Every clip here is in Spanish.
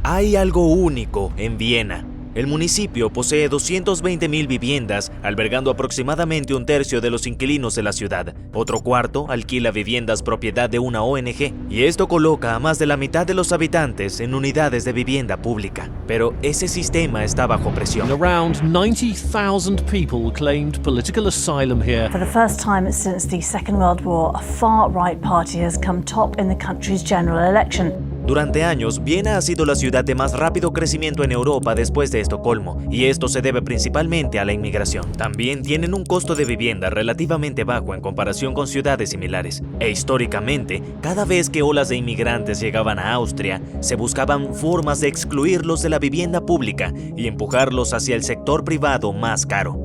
Hay algo único en Viena. El municipio posee 220.000 viviendas, albergando aproximadamente un tercio de los inquilinos de la ciudad. Otro cuarto alquila viviendas propiedad de una ONG, y esto coloca a más de la mitad de los habitantes en unidades de vivienda pública. Pero ese sistema está bajo presión. Around 90,000 people claimed political asylum here. For the first time since the Second World War, a far-right party has come top in the country's general election. Durante años, Viena ha sido la ciudad de más rápido crecimiento en Europa después de Estocolmo, y esto se debe principalmente a la inmigración. También tienen un costo de vivienda relativamente bajo en comparación con ciudades similares. E históricamente, cada vez que olas de inmigrantes llegaban a Austria, se buscaban formas de excluirlos de la vivienda pública y empujarlos hacia el sector privado más caro.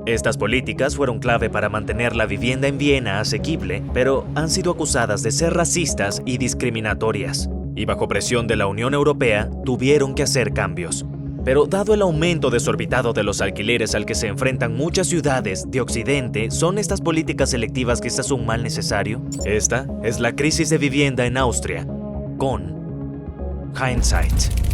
Estas políticas fueron clave para mantener la vivienda en Viena asequible, pero han sido acusadas de ser racistas y discriminatorias. Y bajo presión de la Unión Europea, tuvieron que hacer cambios. Pero dado el aumento desorbitado de los alquileres al que se enfrentan muchas ciudades de Occidente, ¿son estas políticas selectivas quizás un mal necesario? Esta es la crisis de vivienda en Austria, con Hindsight.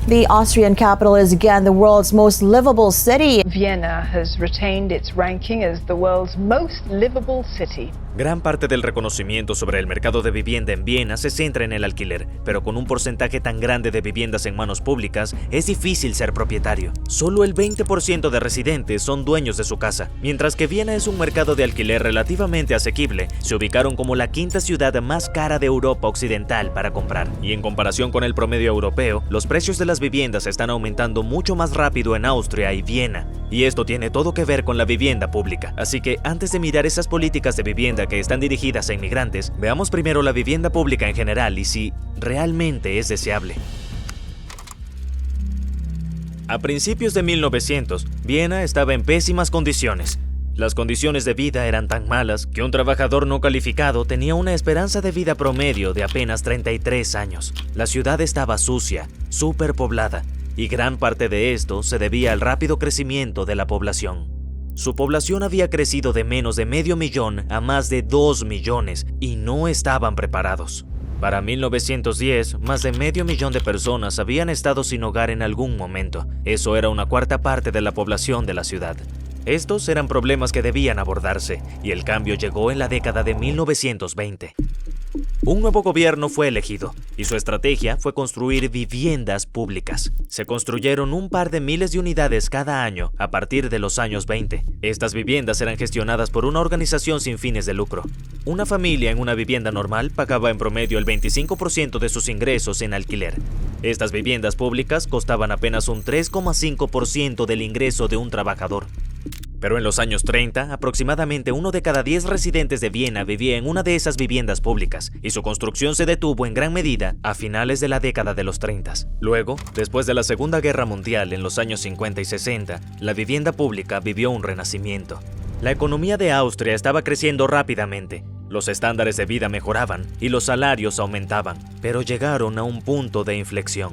The Austrian capital is again the world's most livable city. Vienna has retained its ranking as the world's most livable city. Gran parte del reconocimiento sobre el mercado de vivienda en Viena se centra en el alquiler, pero con un porcentaje tan grande de viviendas en manos públicas, es difícil ser propietario. Solo el 20% de residentes son dueños de su casa. Mientras que Viena es un mercado de alquiler relativamente asequible, se ubicaron como la quinta ciudad más cara de Europa Occidental para comprar. Y en comparación con el promedio europeo, los precios de las viviendas están aumentando mucho más rápido en Austria y Viena. Y esto tiene todo que ver con la vivienda pública. Así que antes de mirar esas políticas de vivienda que están dirigidas a inmigrantes, veamos primero la vivienda pública en general y si realmente es deseable. A principios de 1900, Viena estaba en pésimas condiciones. Las condiciones de vida eran tan malas que un trabajador no calificado tenía una esperanza de vida promedio de apenas 33 años. La ciudad estaba sucia, superpoblada, y gran parte de esto se debía al rápido crecimiento de la población. Su población había crecido de menos de 500,000 a más de 2 millones y no estaban preparados. Para 1910, más de 500,000 de personas habían estado sin hogar en algún momento. Eso era una cuarta parte de la población de la ciudad. Estos eran problemas que debían abordarse, y el cambio llegó en la década de 1920. Un nuevo gobierno fue elegido, y su estrategia fue construir viviendas públicas. Se construyeron un par de miles de unidades cada año a partir de los años 20. Estas viviendas eran gestionadas por una organización sin fines de lucro. Una familia en una vivienda normal pagaba en promedio el 25% de sus ingresos en alquiler. Estas viviendas públicas costaban apenas un 3,5% del ingreso de un trabajador. Pero en los años 30, aproximadamente 1 de cada 10 residentes de Viena vivía en una de esas viviendas públicas, y su construcción se detuvo en gran medida a finales de la década de los 30. Luego, después de la Segunda Guerra Mundial en los años 50 y 60, la vivienda pública vivió un renacimiento. La economía de Austria estaba creciendo rápidamente, los estándares de vida mejoraban y los salarios aumentaban, pero llegaron a un punto de inflexión.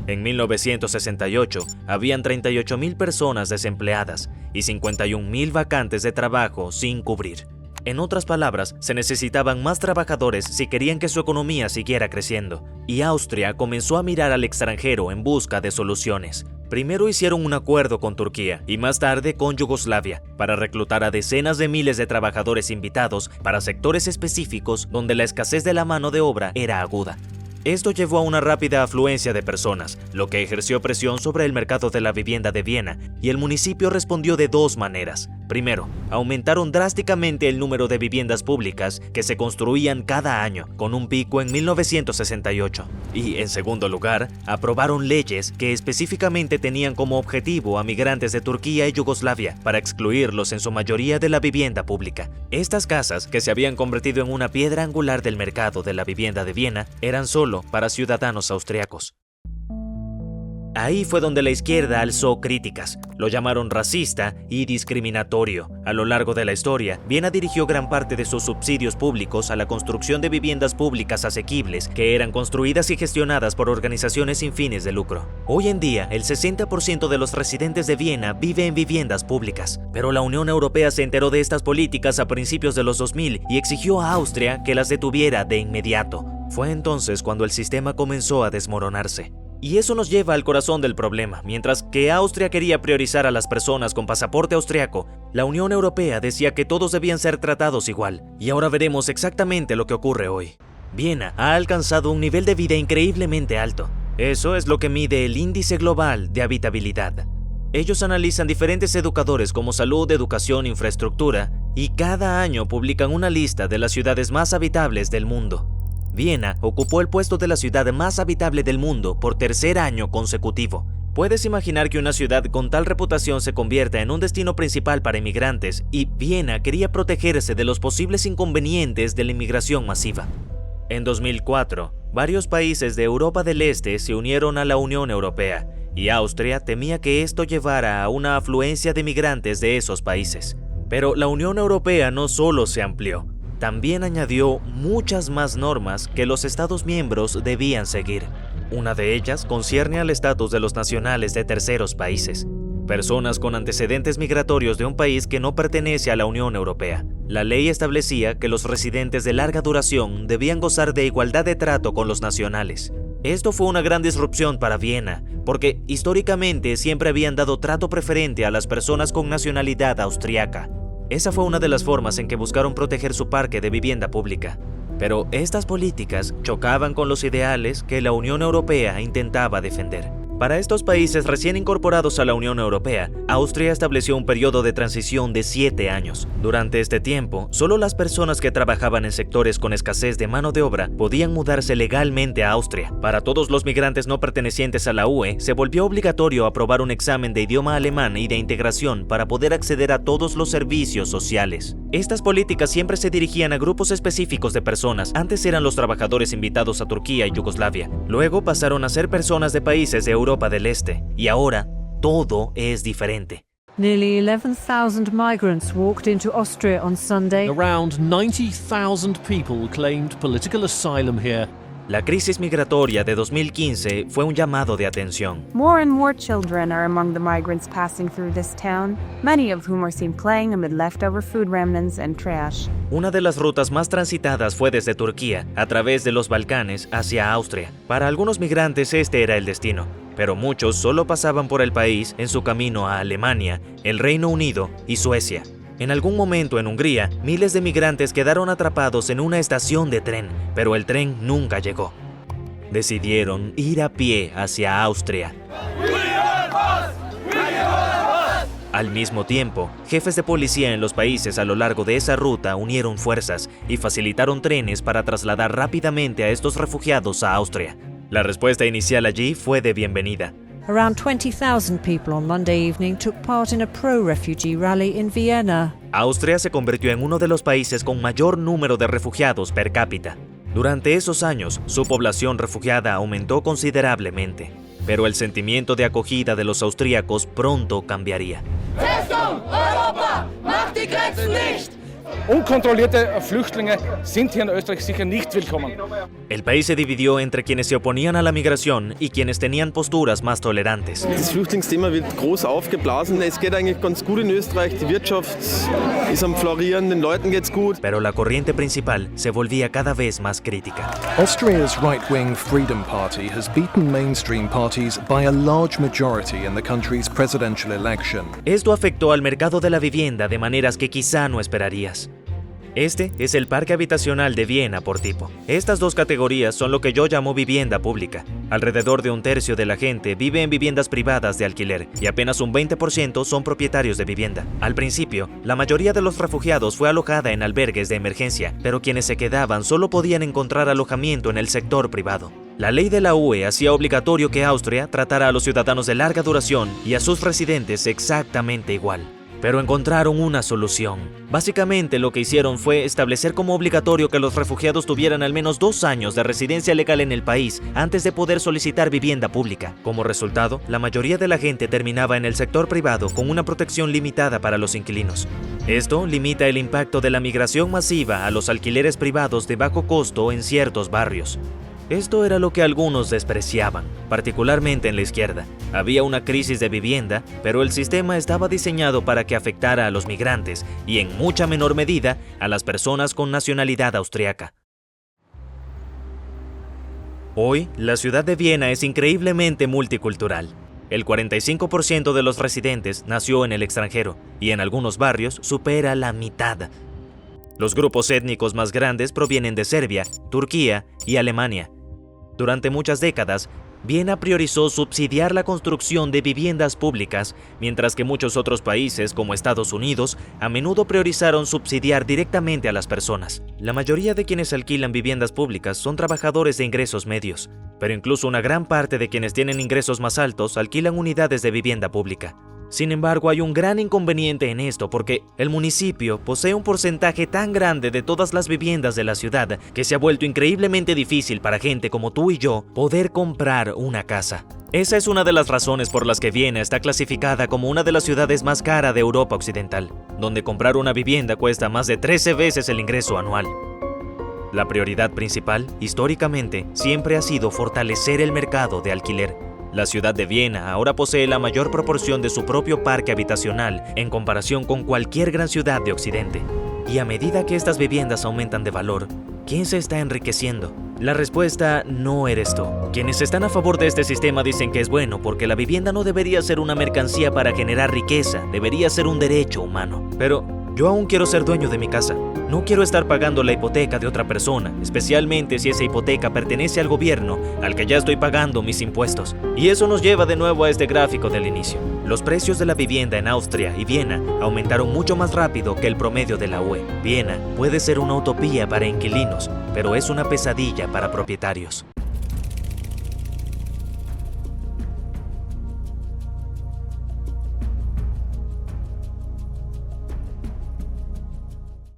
En 1968, habían 38,000 personas desempleadas y 51,000 vacantes de trabajo sin cubrir. En otras palabras, se necesitaban más trabajadores si querían que su economía siguiera creciendo, y Austria comenzó a mirar al extranjero en busca de soluciones. Primero hicieron un acuerdo con Turquía y más tarde con Yugoslavia para reclutar a decenas de miles de trabajadores invitados para sectores específicos donde la escasez de la mano de obra era aguda. Esto llevó a una rápida afluencia de personas, lo que ejerció presión sobre el mercado de la vivienda de Viena, y el municipio respondió de dos maneras. Primero, aumentaron drásticamente el número de viviendas públicas que se construían cada año, con un pico en 1968. Y, en segundo lugar, aprobaron leyes que específicamente tenían como objetivo a migrantes de Turquía y Yugoslavia para excluirlos en su mayoría de la vivienda pública. Estas casas, que se habían convertido en una piedra angular del mercado de la vivienda de Viena, eran solo para ciudadanos austriacos. Ahí fue donde la izquierda alzó críticas, lo llamaron racista y discriminatorio. A lo largo de la historia, Viena dirigió gran parte de sus subsidios públicos a la construcción de viviendas públicas asequibles que eran construidas y gestionadas por organizaciones sin fines de lucro. Hoy en día, el 60% de los residentes de Viena vive en viviendas públicas, pero la Unión Europea se enteró de estas políticas a principios de los 2000 y exigió a Austria que las detuviera de inmediato. Fue entonces cuando el sistema comenzó a desmoronarse. Y eso nos lleva al corazón del problema. Mientras que Austria quería priorizar a las personas con pasaporte austriaco, la Unión Europea decía que todos debían ser tratados igual. Y ahora veremos exactamente lo que ocurre hoy. Viena ha alcanzado un nivel de vida increíblemente alto. Eso es lo que mide el Índice Global de Habitabilidad. Ellos analizan diferentes educadores como salud, educación, infraestructura, y cada año publican una lista de las ciudades más habitables del mundo. Viena ocupó el puesto de la ciudad más habitable del mundo por tercer año consecutivo. Puedes imaginar que una ciudad con tal reputación se convierta en un destino principal para inmigrantes, y Viena quería protegerse de los posibles inconvenientes de la inmigración masiva. En 2004, varios países de Europa del Este se unieron a la Unión Europea, y Austria temía que esto llevara a una afluencia de migrantes de esos países. Pero la Unión Europea no solo se amplió, también añadió muchas más normas que los Estados miembros debían seguir. Una de ellas concierne al estatus de los nacionales de terceros países, personas con antecedentes migratorios de un país que no pertenece a la Unión Europea. La ley establecía que los residentes de larga duración debían gozar de igualdad de trato con los nacionales. Esto fue una gran disrupción para Viena, porque históricamente siempre habían dado trato preferente a las personas con nacionalidad austriaca. Esa fue una de las formas en que buscaron proteger su parque de vivienda pública. Pero estas políticas chocaban con los ideales que la Unión Europea intentaba defender. Para estos países recién incorporados a la Unión Europea, Austria estableció un periodo de transición de 7 años. Durante este tiempo, solo las personas que trabajaban en sectores con escasez de mano de obra podían mudarse legalmente a Austria. Para todos los migrantes no pertenecientes a la UE, se volvió obligatorio aprobar un examen de idioma alemán y de integración para poder acceder a todos los servicios sociales. Estas políticas siempre se dirigían a grupos específicos de personas. Antes eran los trabajadores invitados a Turquía y Yugoslavia. Luego pasaron a ser personas de países de Europa del Este, y ahora todo es diferente. Nearly 11,000 migrants walked into Austria on Sunday. Around 90,000 people claimed political asylum here. La crisis migratoria de 2015 fue un llamado de atención. More and more children are among the migrants passing through this town, many of whom are seen playing amid leftover food remnants and trash. Una de las rutas más transitadas fue desde Turquía, a través de los Balcanes, hacia Austria. Para algunos migrantes este era el destino, pero muchos solo pasaban por el país en su camino a Alemania, el Reino Unido y Suecia. En algún momento en Hungría, miles de migrantes quedaron atrapados en una estación de tren, pero el tren nunca llegó. Decidieron ir a pie hacia Austria. Al mismo tiempo, jefes de policía en los países a lo largo de esa ruta unieron fuerzas y facilitaron trenes para trasladar rápidamente a estos refugiados a Austria. La respuesta inicial allí fue de bienvenida. Around 20,000 people on Monday evening took part in a pro-refugee rally in Vienna. Austria se convirtió en uno de los países con mayor número de refugiados per cápita. Durante esos años, su población refugiada aumentó considerablemente, pero el sentimiento de acogida de los austríacos pronto cambiaría. Europa, macht die Grenzen nicht! Unkontrollierte Flüchtlinge sind hier in Österreich sicher nicht willkommen. El país se dividió entre quienes se oponían a la migración y quienes tenían posturas más tolerantes. Das Flüchtlingsthema wird groß aufgeblasen. Es geht eigentlich ganz gut in Österreich. Die Wirtschaft ist am florieren, den Leuten geht's gut. Pero la corriente principal se volvía cada vez más crítica. Austria's right-wing Freedom Party has beaten mainstream parties by a large majority in the country's presidential election. Esto afectó al mercado de la vivienda de maneras que quizá no esperarías. Este es el parque habitacional de Viena por tipo. Estas dos categorías son lo que yo llamo vivienda pública. Alrededor de un tercio de la gente vive en viviendas privadas de alquiler y apenas un 20% son propietarios de vivienda. Al principio, la mayoría de los refugiados fue alojada en albergues de emergencia, pero quienes se quedaban solo podían encontrar alojamiento en el sector privado. La ley de la UE hacía obligatorio que Austria tratara a los ciudadanos de larga duración y a sus residentes exactamente igual. Pero encontraron una solución. Básicamente lo que hicieron fue establecer como obligatorio que los refugiados tuvieran al menos 2 años de residencia legal en el país antes de poder solicitar vivienda pública. Como resultado, la mayoría de la gente terminaba en el sector privado con una protección limitada para los inquilinos. Esto limita el impacto de la migración masiva a los alquileres privados de bajo costo en ciertos barrios. Esto era lo que algunos despreciaban, particularmente en la izquierda. Había una crisis de vivienda, pero el sistema estaba diseñado para que afectara a los migrantes y en mucha menor medida a las personas con nacionalidad austriaca. Hoy, la ciudad de Viena es increíblemente multicultural. El 45% de los residentes nació en el extranjero y en algunos barrios supera la mitad. Los grupos étnicos más grandes provienen de Serbia, Turquía y Alemania. Durante muchas décadas, Viena priorizó subsidiar la construcción de viviendas públicas, mientras que muchos otros países, como Estados Unidos, a menudo priorizaron subsidiar directamente a las personas. La mayoría de quienes alquilan viviendas públicas son trabajadores de ingresos medios, pero incluso una gran parte de quienes tienen ingresos más altos alquilan unidades de vivienda pública. Sin embargo, hay un gran inconveniente en esto porque el municipio posee un porcentaje tan grande de todas las viviendas de la ciudad que se ha vuelto increíblemente difícil para gente como tú y yo poder comprar una casa. Esa es una de las razones por las que Viena está clasificada como una de las ciudades más caras de Europa Occidental, donde comprar una vivienda cuesta más de 13 veces el ingreso anual. La prioridad principal, históricamente, siempre ha sido fortalecer el mercado de alquiler. La ciudad de Viena ahora posee la mayor proporción de su propio parque habitacional en comparación con cualquier gran ciudad de Occidente. Y a medida que estas viviendas aumentan de valor, ¿quién se está enriqueciendo? La respuesta no eres tú. Quienes están a favor de este sistema dicen que es bueno porque la vivienda no debería ser una mercancía para generar riqueza, debería ser un derecho humano. Pero yo aún quiero ser dueño de mi casa. No quiero estar pagando la hipoteca de otra persona, especialmente si esa hipoteca pertenece al gobierno al que ya estoy pagando mis impuestos. Y eso nos lleva de nuevo a este gráfico del inicio. Los precios de la vivienda en Austria y Viena aumentaron mucho más rápido que el promedio de la UE. Viena puede ser una utopía para inquilinos, pero es una pesadilla para propietarios.